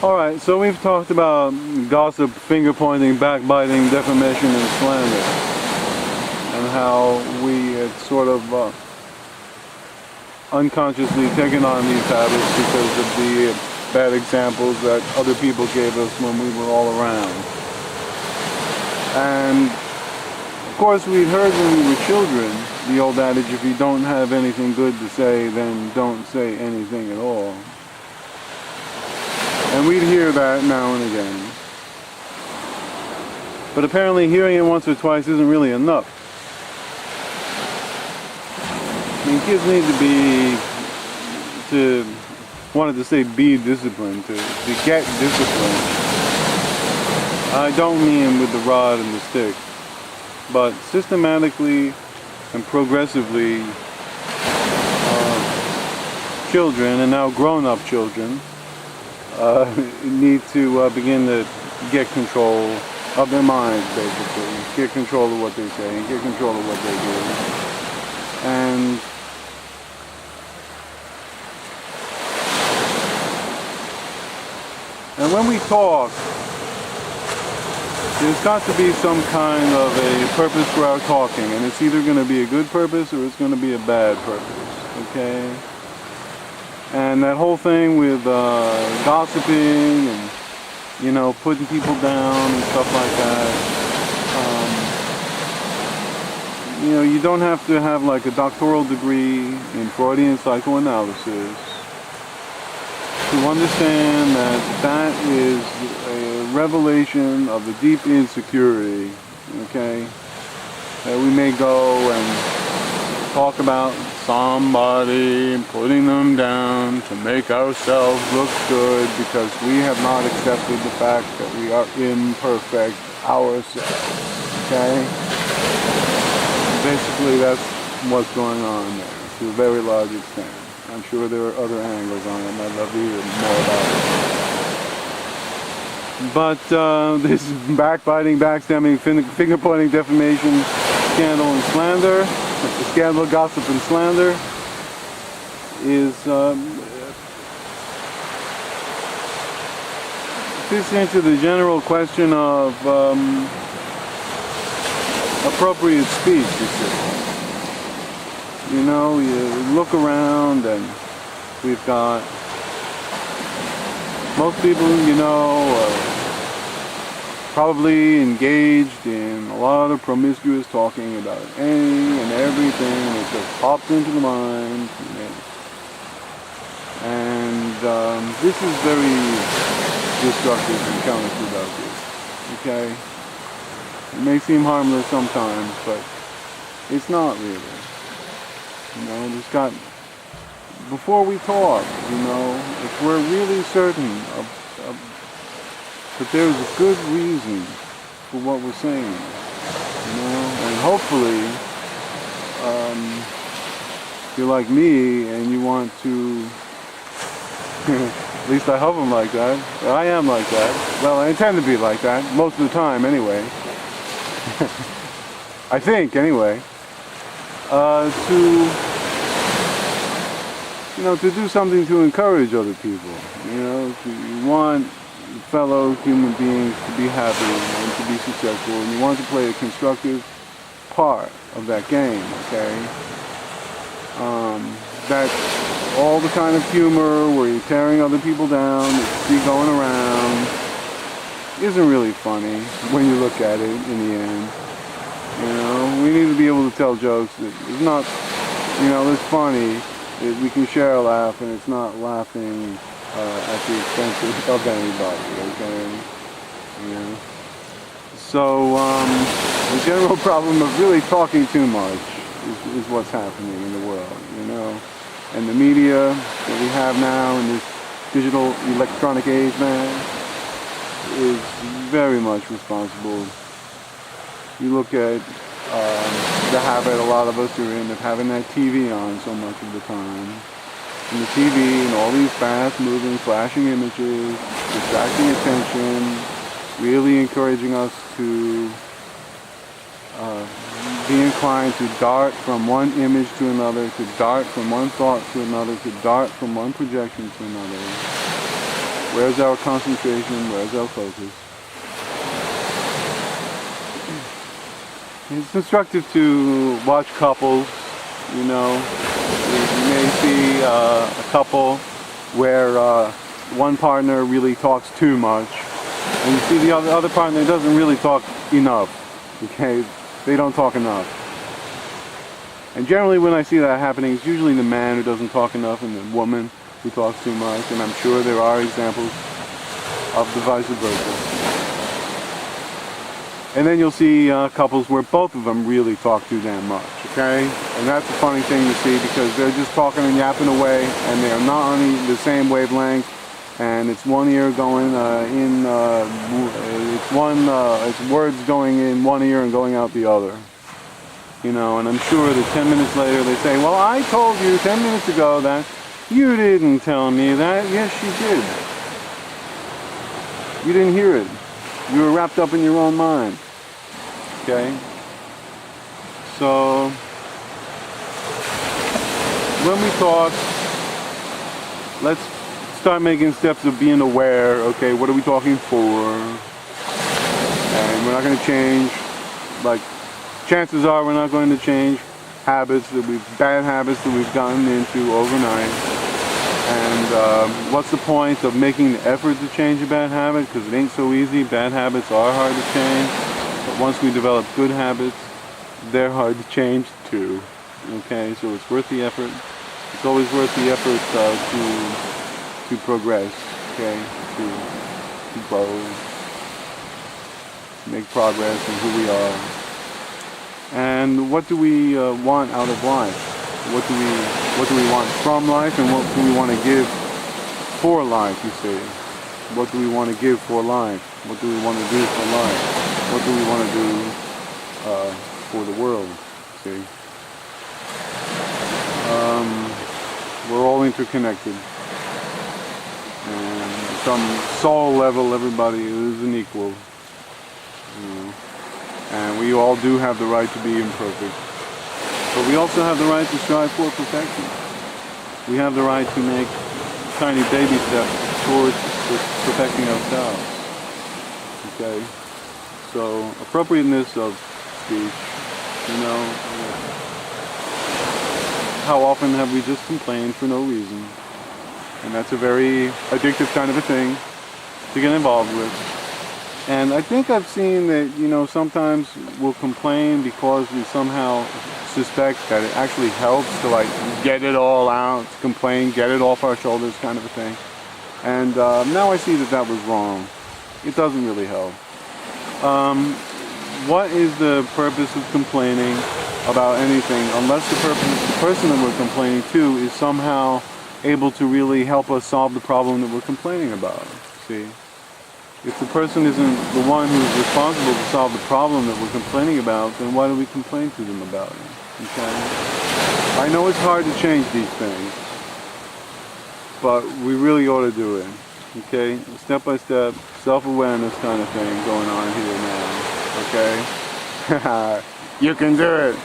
Alright, so we've talked about gossip, finger-pointing, backbiting, defamation, and slander. And how we had sort of unconsciously taken on these habits because of the bad examples that other people gave us when we were all around. And of course we'd heard when we were children the old adage, if you don't have anything good to say, then don't say anything at all. And we'd hear that now and again. But apparently hearing it once or twice isn't really enough. I mean, kids need be disciplined, to get disciplined. I don't mean with the rod and the stick, but systematically and progressively, children, and now grown-up children, need to begin to get control of their minds, basically. Get control of what they say and get control of what they do. And when we talk, there's got to be some kind of a purpose for our talking, and it's either going to be a good purpose or it's going to be a bad purpose, okay? And that whole thing with gossiping and, putting people down and stuff like that, you don't have to have like a doctoral degree in Freudian psychoanalysis to understand that that is a revelation of the deep insecurity, okay? That we may go and talk about somebody and putting them down to make ourselves look good because we have not accepted the fact that we are imperfect ourselves, okay? Basically that's what's going on there to a very large extent. I'm sure there are other angles on it, and I'd love to hear more about it. But this backbiting, backstabbing, finger-pointing, defamation, scandal, and slander, the scandal, gossip, and slander, is fits into the general question of appropriate speech, you see. You look around and we've got most people, are probably engaged in a lot of promiscuous talking about anything and everything that just pops into the mind. And this is very destructive and counterproductive, okay? It may seem harmless sometimes, but it's not really. Before we talk, if we're really certain that there's a good reason for what we're saying, and hopefully, if you're like me and you want to, at least I hope I'm like that, I am like that, well, I intend to be like that, most of the time anyway, I think anyway, to do something to encourage other people. You want fellow human beings to be happy and to be successful, and you want to play a constructive part of that game, okay? That's all the kind of humor where you're tearing other people down, that you see going around, isn't really funny when you look at it in the end. We need to be able to tell jokes that it's not, it's funny, we can share a laugh and it's not laughing at the expense of anybody, okay? So, the general problem of really talking too much is what's happening in the world, And the media that we have now in this digital electronic age, man, is very much responsible. You look at the habit a lot of us are in of having that TV on so much of the time. And the TV and all these fast-moving, flashing images, distracting attention, really encouraging us to be inclined to dart from one image to another, to dart from one thought to another, to dart from one projection to another. Where's our concentration? Where's our focus? It's instructive to watch couples, you know. You may see a couple where one partner really talks too much, and you see the other partner doesn't really talk enough, okay? They don't talk enough. And generally when I see that happening, it's usually the man who doesn't talk enough and the woman who talks too much, and I'm sure there are examples of the vice versa. And then you'll see couples where both of them really talk too damn much, okay? And that's a funny thing to see because they're just talking and yapping away and they're not on the same wavelength, and it's one ear going it's words going in one ear and going out the other. You know, and I'm sure that 10 minutes later they say, well, I told you 10 minutes ago that you didn't tell me that. Yes, you did. You didn't hear it. You were wrapped up in your own mind. Okay? So, when we talk, let's start making steps of being aware. Okay, what are we talking for? And we're not going to change, like, chances are we're not going to change bad habits that we've gotten into overnight. And what's the point of making the effort to change a bad habit? Because it ain't so easy. Bad habits are hard to change. But once we develop good habits, they're hard to change too. Okay, so it's worth the effort. It's always worth the effort to progress. Okay, to grow, to make progress in who we are. And what do we want out of life? What do we want from life, and what do we want to give for life, you see? What do we want to give for life? What do we want to do for life? What do we want to do for the world, see? We're all interconnected. And at some soul level, everybody is an equal. You know? And we all do have the right to be imperfect. But we also have the right to strive for perfection. We have the right to make tiny baby steps towards perfecting ourselves. Okay? So, appropriateness of speech, you know, how often have we just complained for no reason? And that's a very addictive kind of a thing to get involved with. And I think I've seen that, you know, sometimes we'll complain because we somehow suspect that it actually helps to, like, get it all out, to complain, get it off our shoulders kind of a thing. And now I see that that was wrong. It doesn't really help. What is the purpose of complaining about anything unless the person that we're complaining to is somehow able to really help us solve the problem that we're complaining about, see? If the person isn't the one who's responsible to solve the problem that we're complaining about, then why do we complain to them about it? Okay? I know it's hard to change these things, but we really ought to do it. Okay? Step by step, self-awareness kind of thing going on here now. Okay? You can do it!